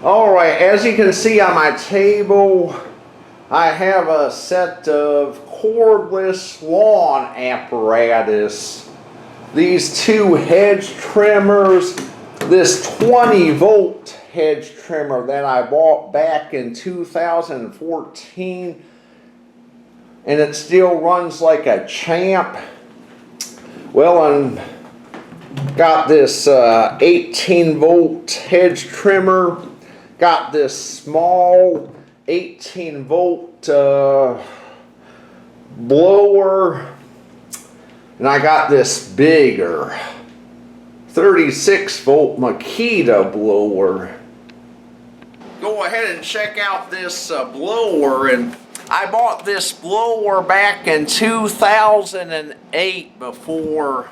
Alright, as you can see on my table, I have a set of cordless lawn apparatus. These two hedge trimmers, this 20-volt hedge trimmer that I bought back in 2014, and it still runs like a champ. Well, and got this 18-volt hedge trimmer, got this small 18-volt blower, and I got this bigger 36-volt Makita blower. Go ahead and check out this blower. And I bought this blower back in 2008 before,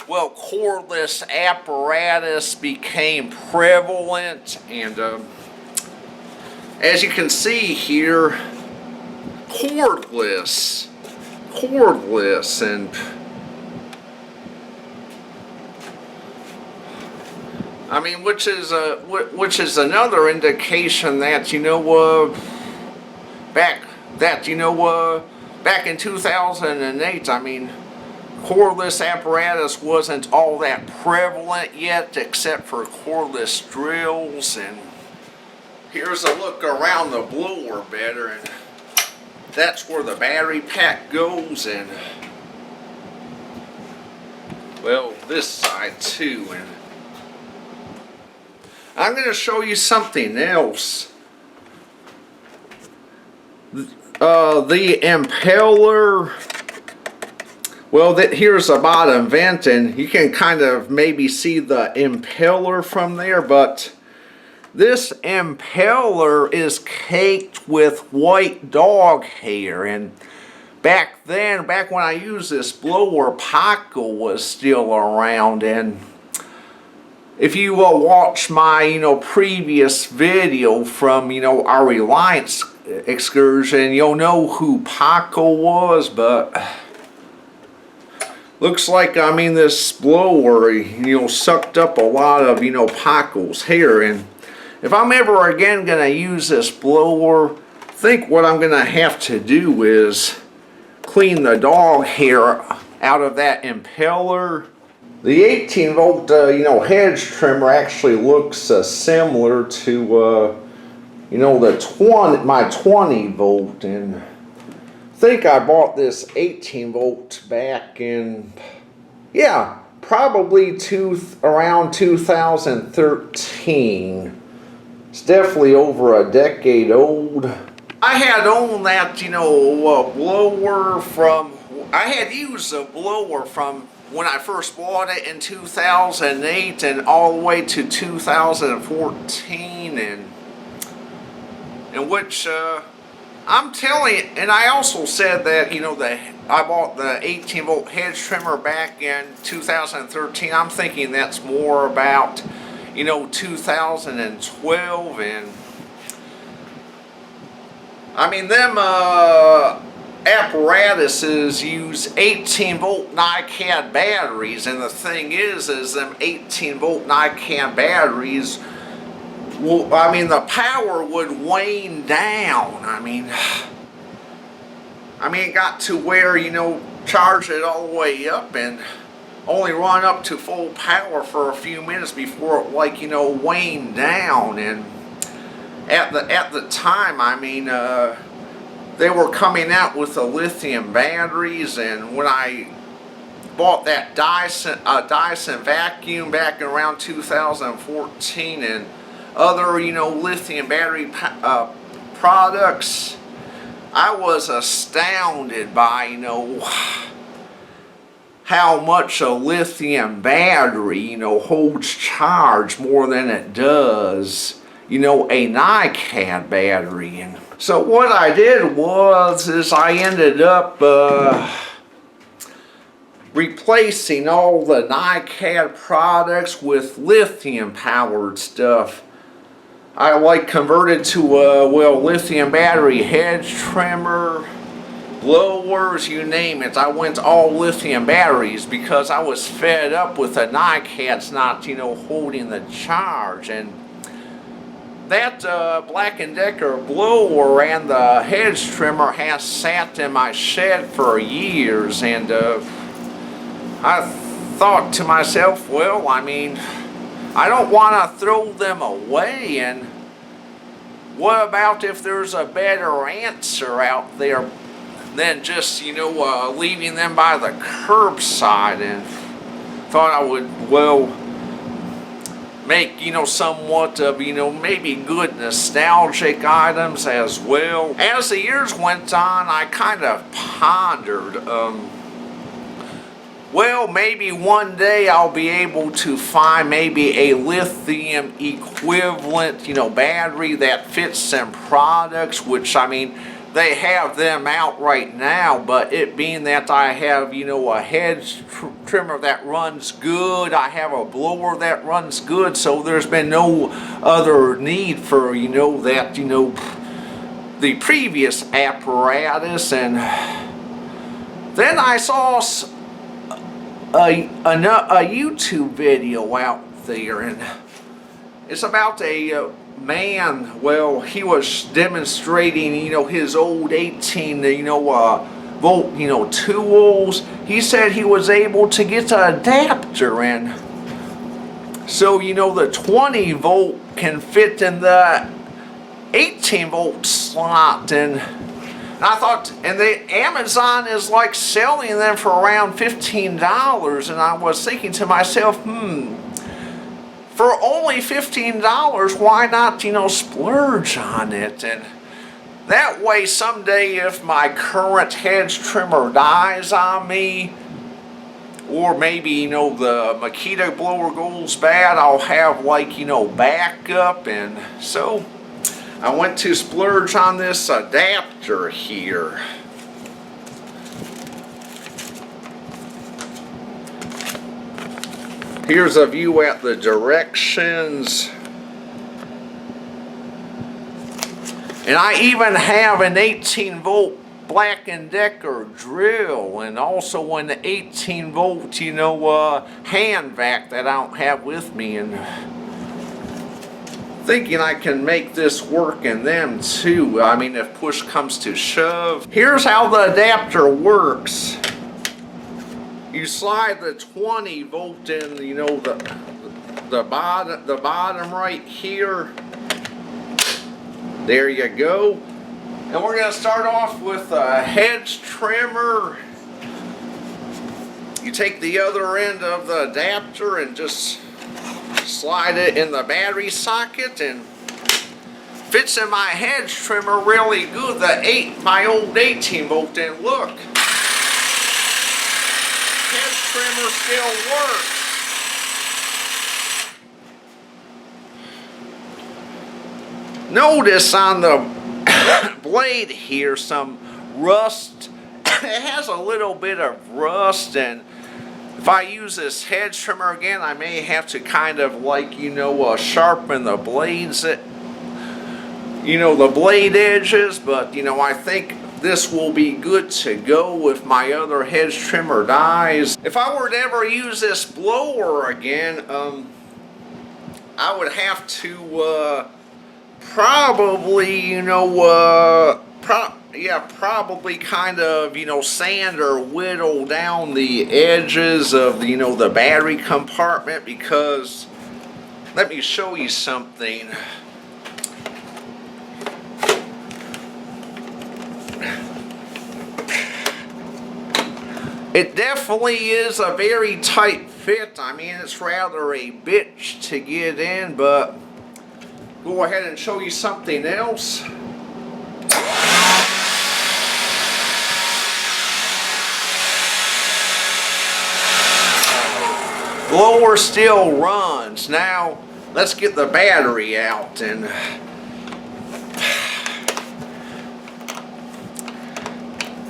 well, cordless apparatus became prevalent. And as you can see here, cordless, and I mean, which is another indication that back in 2008, I mean, cordless apparatus wasn't all that prevalent yet, except for cordless drills. And here's a look around the blower better, and that's where the battery pack goes, and well, this side too. And I'm going to show you something else. The impeller, well, here's the bottom vent, and you can kind of maybe see the impeller from there, but this impeller is caked with white dog hair. And back when I used this blower, Paco was still around. And if you watch my previous video from our Reliance excursion, you'll know who Paco was. But looks like, I mean, this blower sucked up a lot of Paco's hair. And if I'm ever again going to use this blower, I think what I'm going to have to do is clean the dog hair out of that impeller. The 18-volt hedge trimmer actually looks similar to my 20-volt, and I think I bought this 18-volt back in, yeah, probably around 2013. It's definitely over a decade old. I had owned that, blower from, I had used a blower from when I first bought it in 2008 and all the way to 2014, and which, I'm telling you, and I also said that, I bought the 18-volt hedge trimmer back in 2013. I'm thinking that's more about 2012, and I mean, them apparatuses use 18-volt NiCad batteries, and the thing is them 18-volt NiCad batteries, well, I mean, the power would wane down. I mean, it got to where, charge it all the way up and only run up to full power for a few minutes before it waned down. And at the time, I mean, they were coming out with the lithium batteries, and when I bought that Dyson vacuum back in around 2014 and other lithium battery products, I was astounded by how much a lithium battery holds charge more than it does a NiCad battery. And so what I did is I ended up replacing all the NiCad products with lithium powered stuff. I converted to a lithium battery hedge trimmer, blowers, you name it. I went all lithium batteries because I was fed up with the NiCads not holding the charge. And that Black & Decker blower and the hedge trimmer has sat in my shed for years, and I thought to myself, well, I mean, I don't want to throw them away, and what about if there's a better answer out there than just, you know, leaving them by the curbside? And thought I would, well, make, you know, somewhat of, you know, maybe good nostalgic items as well. As the years went on, I kind of pondered, well, maybe one day I'll be able to find maybe a lithium equivalent, you know, battery that fits some products, which, I mean, they have them out right now, but it being that I have, you know, a hedge trimmer that runs good, I have a blower that runs good, so there's been no other need for, you know, that, you know, the previous apparatus. And then I saw a YouTube video out there, and it's about a man. Well, he was demonstrating, you know, his old 18, volt, you know, tools. He said he was able to get an adapter, and so, you know, the 20 volt can fit in the 18 volt slot. And I thought, and the Amazon is like selling them for around $15, and I was thinking to myself, for only $15, why not, you know, splurge on it? And that way, someday, if my current hedge trimmer dies on me, or maybe, you know, the Makita blower goes bad, I'll have, like, you know, backup. And so I went to splurge on this adapter here. Here's a view at the directions. And I even have an 18 volt Black & Decker drill, and also an 18 volt, you know, hand vac that I don't have with me, and thinking I can make this work in them too. I mean, if push comes to shove. Here's how the adapter works. You slide the 20 volt in, you know, the bottom right here. There you go. And we're going to start off with a hedge trimmer. You take the other end of the adapter and just slide it in the battery socket, and fits in my hedge trimmer really good. My old 18 volt, and look, hedge trimmer still works. Notice on the blade here some rust. It has a little bit of rust, and if I use this hedge trimmer again, I may have to kind of, like, you know, sharpen the blades, you know, the blade edges. But, you know, I think this will be good to go if my other hedge trimmer dies. If I were to ever use this blower again, I would have to probably, you know, probably kind of, you know, sand or whittle down the edges of the, you know, the battery compartment, because let me show you something. It definitely is a very tight fit. I mean, it's rather a bitch to get in, but go ahead and show you something else. Blower still runs. Now let's get the battery out. And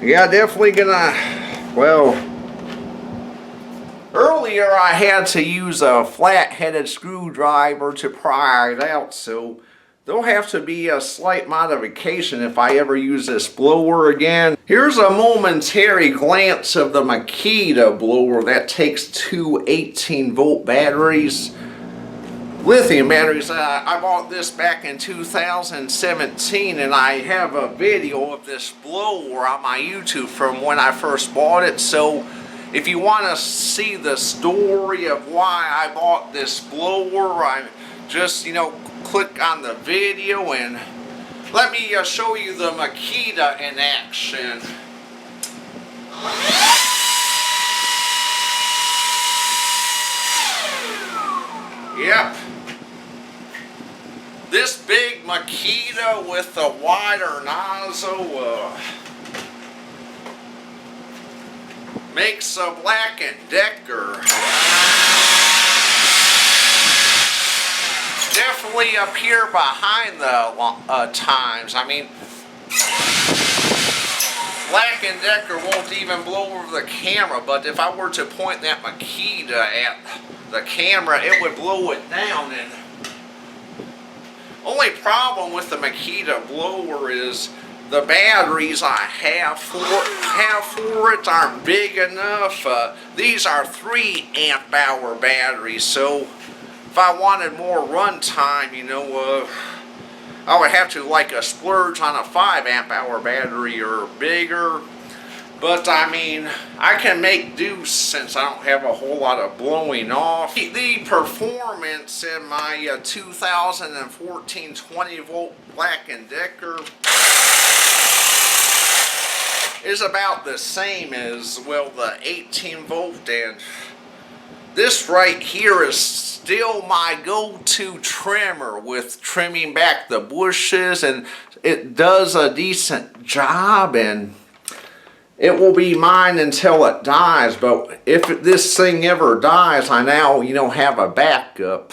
yeah, definitely gonna, well, earlier I had to use a flat-headed screwdriver to pry it out, so there'll have to be a slight modification if I ever use this blower again. Here's a momentary glance of the Makita blower that takes two 18 volt batteries. lithium batteries. I bought this back in 2017, and I have a video of this blower on my YouTube from when I first bought it. So if you want to see the story of why I bought this blower, I just, click on the video and let me show you the Makita in action. Yep. This big Makita with the wider nozzle makes a Black & Decker. Definitely up here behind the times. I mean, Black & Decker won't even blow over the camera, but if I were to point that Makita at the camera, it would blow it down. And only problem with the Makita blower is the batteries I have for it aren't big enough. These are 3 amp hour batteries, so if I wanted more run time, I would have to splurge on a 5 amp hour battery or bigger. But I mean, I can make do since I don't have a whole lot of blowing off. The performance in my 2014 20 volt Black & Decker is about the same as, well, the 18 volt, and this right here is still my go-to trimmer with trimming back the bushes, and it does a decent job, and it will be mine until it dies. But if this thing ever dies, I now, have a backup.